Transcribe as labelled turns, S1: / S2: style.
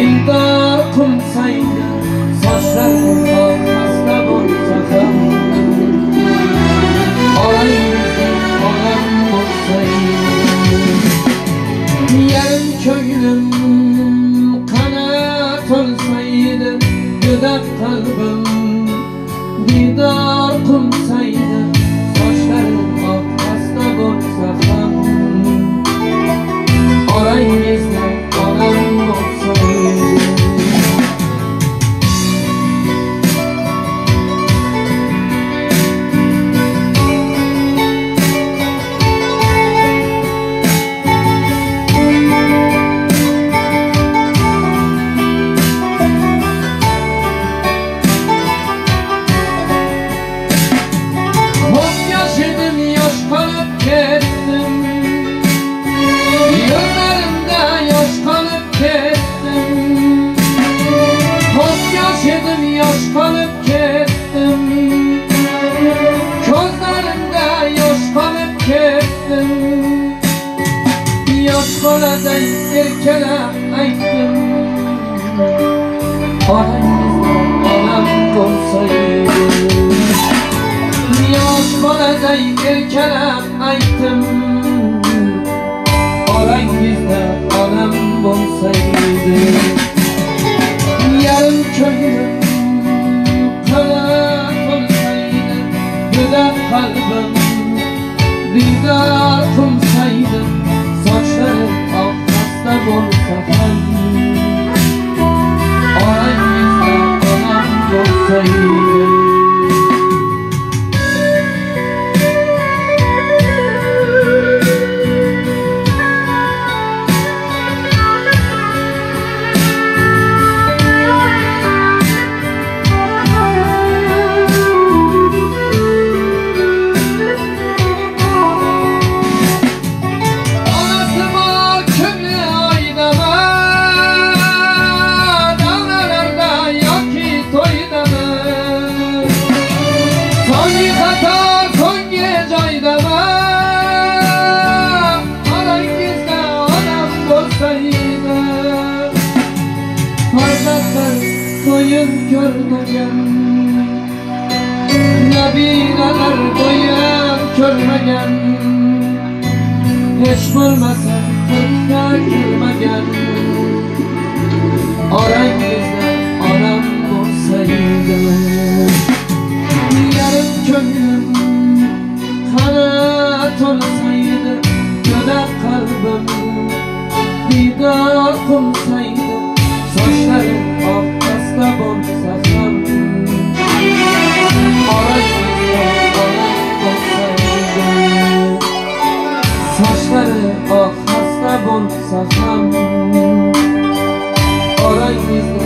S1: Dildar qilsaydi sochlarim orqasida bo'lsa ham orangizda onam bo'lsaydi yarim ko'nglim qanot olsaydi go'dak qalbim dildor qilsaydi sochlarim orqasida bo'lsa ham orangizda onam bo'lsaydi Boladay erkalab aytdim orangizda onam bo'lsaydi yosh boladay erkalab aytdim orangizda onam bo'lsaydi yarim ko'nglim qanot olsaydi go'dak qalbim dildor qilsaydi sochlarim orqasida bo'lsa ham orangizda onam bo'lsaydi To'yib ko'rmagan nabiralar to'yib ko'rmagan hech bo'lmasa qirqqa kirmagan orangizda onam bo'lsaydi yarim ko'nglim qanot olsaydi go'dak qalbim dildor qilsaydi sochlarim orqasida bo'lsa ham orangizda onam bo'lsaydi sochlari orqasida bo'lsa ham orangizda